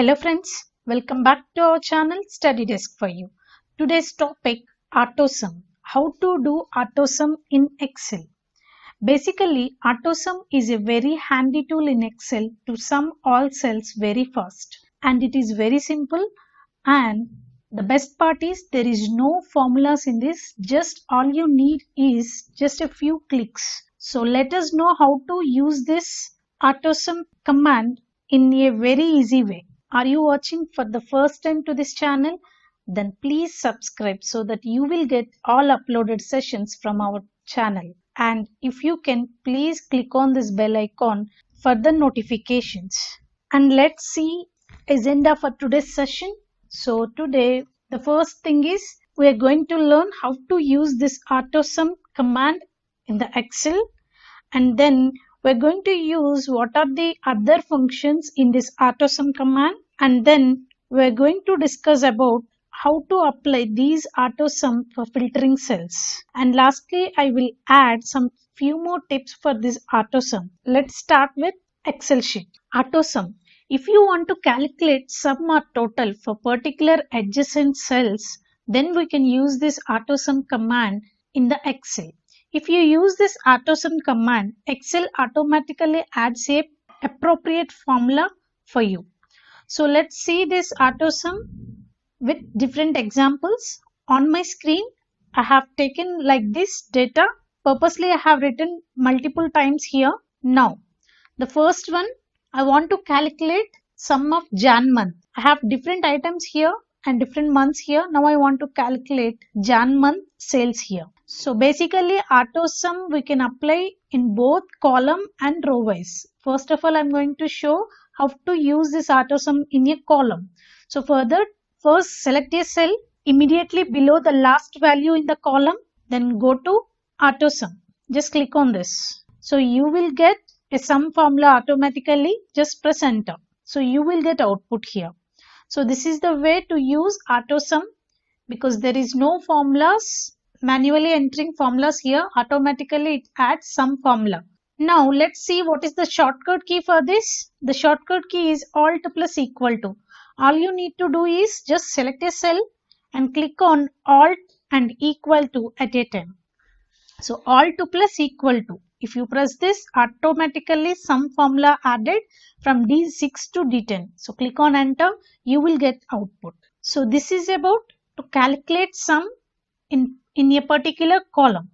Hello friends, welcome back to our channel Study Desk for you. Today's topic AutoSum. How to do AutoSum in Excel. Basically, AutoSum is a very handy tool in Excel to sum all cells very fast. And it is very simple, and the best part is there is no formulas in this. Just all you need is just a few clicks. So let us know how to use this AutoSum command in a very easy way. Are you watching for the first time to this channel? Then please subscribe so that you will get all uploaded sessions from our channel. And if you can, please click on this bell icon for the notifications. And let's see agenda for today's session. So today the first thing is we are going to learn how to use this AutoSum command in the Excel, and then we're going to use what are the other functions in this AutoSum command, and then we're going to discuss about how to apply these AutoSum for filtering cells. And lastly, I will add some few more tips for this AutoSum. Let's start with Excel sheet. AutoSum. If you want to calculate sum or total for particular adjacent cells, then we can use this AutoSum command in the Excel. If you use this AutoSum command, Excel automatically adds a appropriate formula for you. So let's see this AutoSum with different examples. On my screen, I have taken like this data. Purposely, I have written multiple times here. Now, the first one, I want to calculate sum of Jan month. I have different items here and different months here. Now I want to calculate Jan month sales here. So basically AutoSum we can apply in both column and row wise. First of all, I'm going to show how to use this AutoSum in a column. So further, first select a cell immediately below the last value in the column, then go to AutoSum. Just click on this. So you will get a sum formula automatically. Just press enter. So you will get output here. So this is the way to use AutoSum, because there is no formulas. Manually entering formulas here, automatically it adds some formula. Now let's see what is the shortcut key for this. The shortcut key is Alt plus equal to. All you need to do is just select a cell and click on Alt and equal to at a time. So Alt plus equal to. If you press this, automatically some formula added from D6 to D10. So click on enter, you will get output. So this is about to calculate sum in a particular column.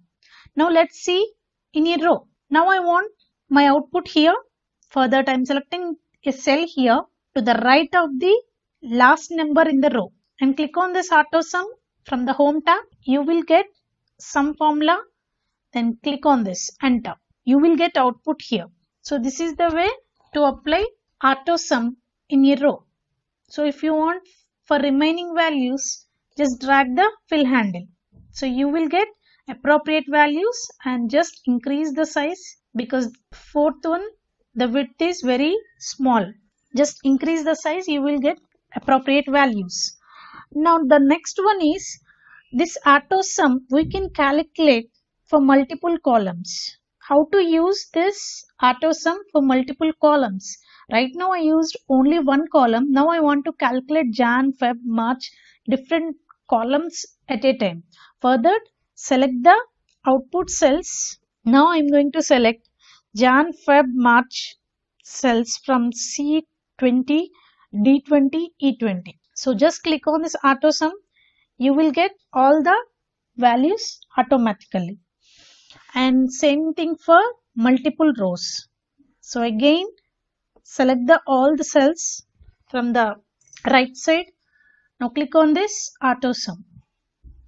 Now let's see in a row. Now I want my output here. Further, I'm selecting a cell here to the right of the last number in the row and click on this AutoSum from the home tab. You will get some formula. Then click on this, enter. You will get output here. So this is the way to apply AutoSum in a row. So if you want for remaining values, just drag the fill handle. So you will get appropriate values and just increase the size, because fourth one, the width is very small. Just increase the size, you will get appropriate values. Now the next one is this AutoSum we can calculate for multiple columns. How to use this AutoSum for multiple columns? Right now I used only one column. Now I want to calculate Jan, Feb, March, different columns at a time. Further, select the output cells. Now I'm going to select Jan, Feb, March cells from C20, D20, E20. So just click on this AutoSum. You will get all the values automatically. And same thing for multiple rows. So again, select all the cells from the right side. Now click on this AutoSum.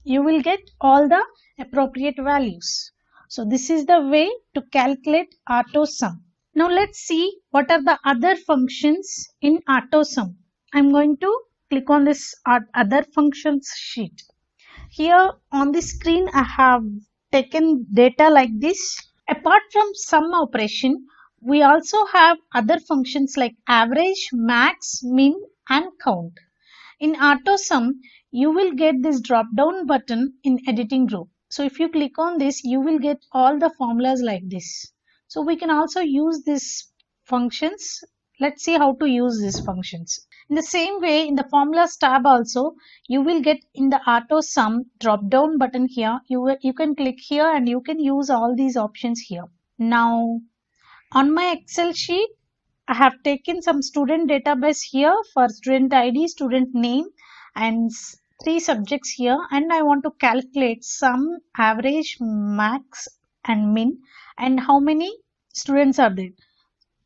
You will get all the appropriate values. So this is the way to calculate AutoSum. Now let's see what are the other functions in AutoSum. I'm going to click on this other functions sheet. Here on the screen I have taken data like this. Apart from sum operation, we also have other functions like average, max, min and count. In AutoSum, you will get this drop down button in editing group. So if you click on this, you will get all the formulas like this. So we can also use these functions Let's see how to use these functions. In the same way, in the formulas tab also, you will get in the auto sum drop down button here. You can click here and you can use all these options here. Now, on my Excel sheet, I have taken some student database here for student ID, student name, and 3 subjects here, and I want to calculate sum, average, max, and min, and how many students are there.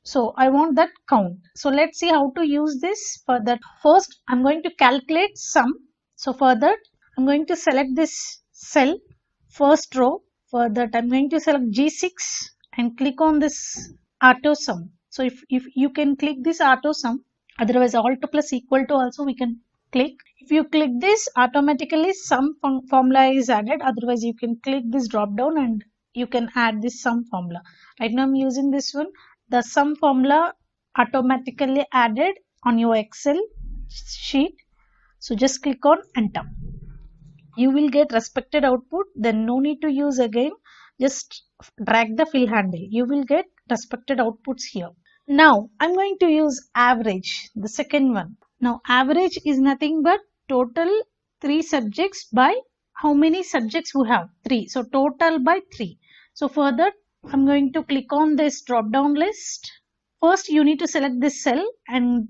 So I want that count. So let's see how to use this. For that, first I'm going to calculate sum. So for that, I'm going to select this cell, first row. For that, I'm going to select G6 and click on this auto sum. So if you can click this auto sum, otherwise alt plus equal to also we can click. If you click this, automatically sum formula is added. Otherwise you can click this drop down and you can add this sum formula. Right now I'm using this one. The sum formula automatically added on your Excel sheet. So just click on enter. You will get respected output. Then no need to use again. Just drag the fill handle. You will get respected outputs here. Now I'm going to use average, the second one. Now average is nothing but total 3 subjects by how many subjects we have? 3. So total by 3. So for that, I'm going to click on this drop down list. First you need to select this cell and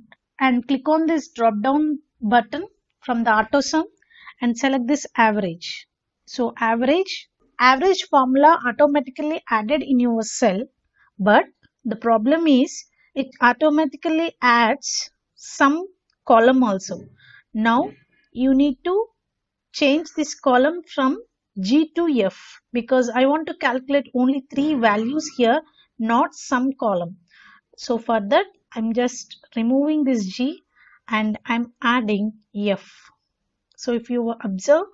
click on this drop down button from the auto sum and select this average. So average formula automatically added in your cell, but the problem is it automatically adds some column also. Now you need to change this column from G to F because I want to calculate only 3 values here, not some column. So for that, I'm just removing this G and I'm adding F. So if you observe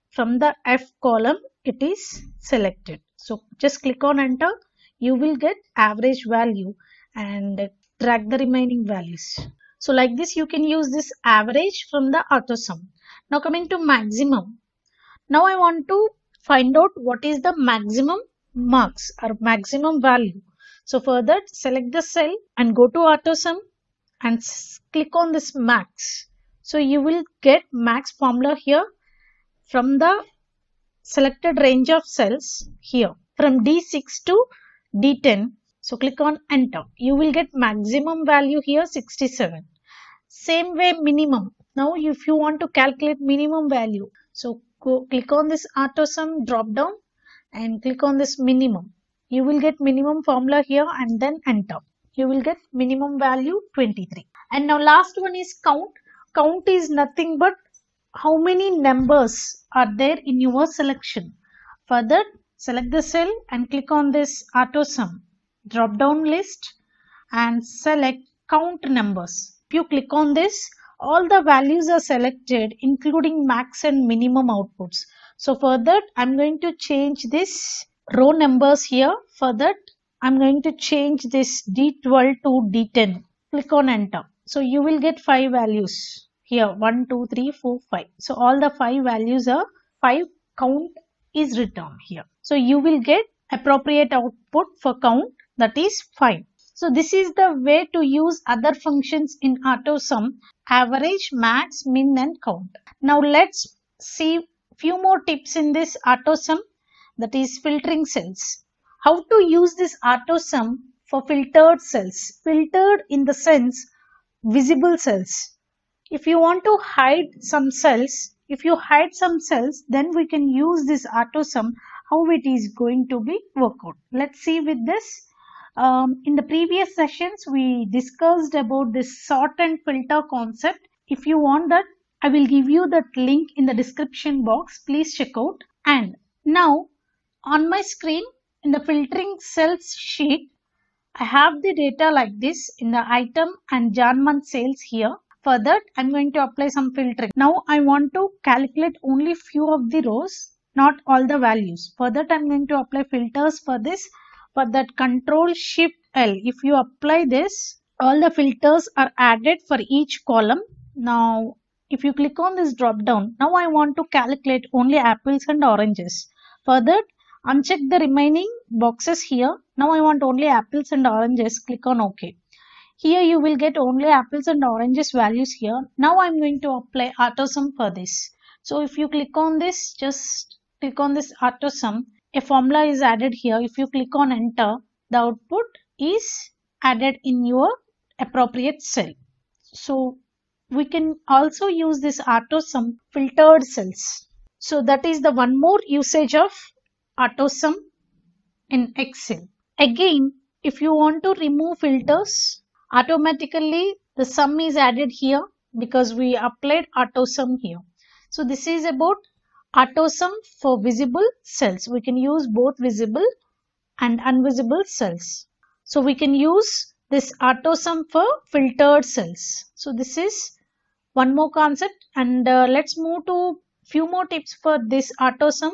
from the F column, it is selected. So just click on enter. You will get average value and drag the remaining values. So like this, you can use this average from the auto sum. Now coming to maximum. Now I want to find out what is the maximum marks or maximum value. So for that, select the cell and go to auto sum and click on this max. So you will get max formula here from the selected range of cells here from D6 to D10. So click on enter. You will get maximum value here 67. Same way minimum. Now if you want to calculate minimum value, so click on this auto sum drop down and click on this minimum. You will get minimum formula here and then enter. You will get minimum value 23. And now last one is count. Count is nothing but how many numbers are there in your selection. For that, select the cell and click on this auto sum drop down list and select count numbers. If you click on this, all the values are selected including max and minimum outputs. So for that, I'm going to change this row numbers here. For that, I'm going to change this D12 to D10. Click on enter. So you will get 5 values here, 1, 2, 3, 4, 5. So all the 5 values are 5 count is written here. So you will get appropriate output for count, that is 5. So this is the way to use other functions in auto sum: average, max, min and count. Now let's see few more tips in this auto sum, that is filtering cells. How to use this auto sum for filtered cells. Filtered in the sense visible cells. If you want to hide some cells, then we can use this auto sum, how it is going to be worked out. Let's see with this. In the previous sessions, we discussed about this sort and filter concept. If you want that, I will give you that link in the description box. Please check out. And now on my screen in the filtering cells sheet, I have the data like this in the item and Jan month sales here. For that, I'm going to apply some filtering. Now I want to calculate only few of the rows, not all the values. For that, I'm going to apply filters for this. For that, Control Shift L. If you apply this, all the filters are added for each column. Now, if you click on this drop down, now I want to calculate only apples and oranges. For that, uncheck the remaining boxes here. Now I want only apples and oranges. Click on OK. Here you will get only apples and oranges values here. Now I'm going to apply AutoSum for this. So if you click on this, just click on this AutoSum, a formula is added here. If you click on enter, the output is added in your appropriate cell. So we can also use this AutoSum filtered cells. So that is the one more usage of AutoSum in Excel. Again, if you want to remove filters, automatically the sum is added here because we applied AutoSum here. So this is about AutoSum for visible cells. We can use both visible and invisible cells. So we can use this AutoSum for filtered cells. So this is one more concept, and let's move to few more tips for this AutoSum.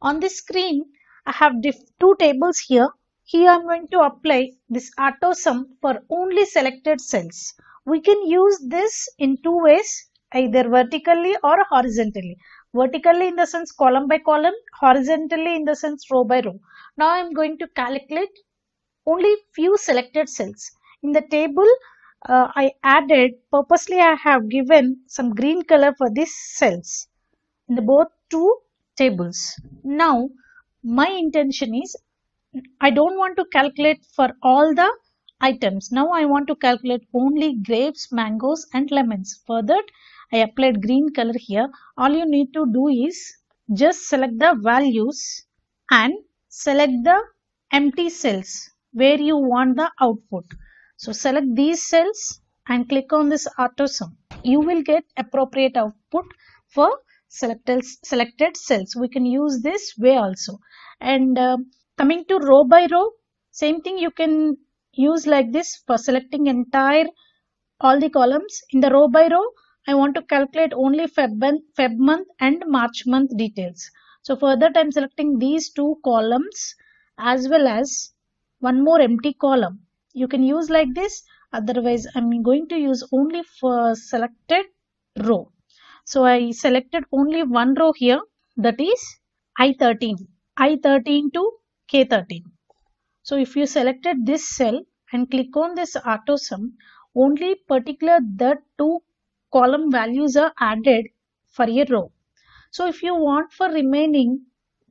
On the screen, I have two tables here. Here I am going to apply this AutoSum for only selected cells. We can use this in two ways, either vertically or horizontally. Vertically in the sense column by column, horizontally in the sense row by row. Now I am going to calculate only few selected cells. In the table, purposely I have given some green color for these cells in the both two tables. Now my intention is I don't want to calculate for all the items. Now I want to calculate only grapes, mangoes and lemons. For that I applied green color here. All you need to do is just select the values and select the empty cells where you want the output. So select these cells and click on this AutoSum. You will get appropriate output for selected cells. We can use this way also. And coming to row by row, same thing you can use like this for selecting entire all the columns. In the row by row, I want to calculate only Feb month and March month details. So for that I am selecting these two columns as well as one more empty column. You can use like this, otherwise I am going to use only for selected row. So I selected only one row here, that is I13 to K13. So if you selected this cell and click on this AutoSum, only particular the two column values are added for a row. So if you want for remaining,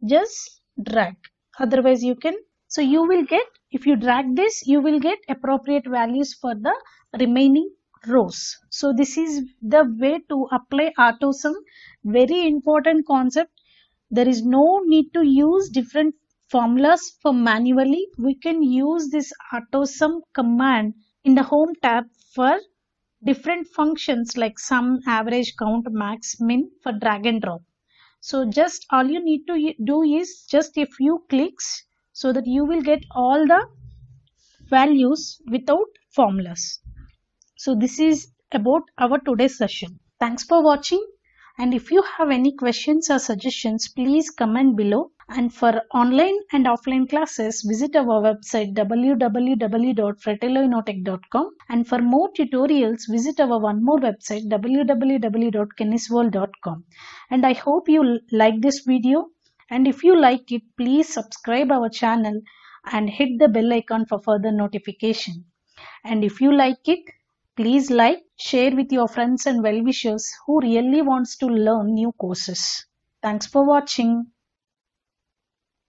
just drag. Otherwise you can, so you will get, if you drag this, you will get appropriate values for the remaining rows. So this is the way to apply AutoSum. Very important concept. There is no need to use different formulas for manually. We can use this AutoSum command in the home tab for different functions like sum, average, count, max, min for drag and drop. So just all you need to do is just a few clicks so that you will get all the values without formulas. So this is about our today's session. Thanks for watching, and if you have any questions or suggestions, please comment below. And for online and offline classes, visit our website www.fratelloinotech.com, and for more tutorials, visit our one more website www.kennisworld.com. And I hope you like this video, and if you like it, please subscribe our channel and hit the bell icon for further notification. And if you like it, please like, share with your friends and well-wishers who really wants to learn new courses. Thanks for watching.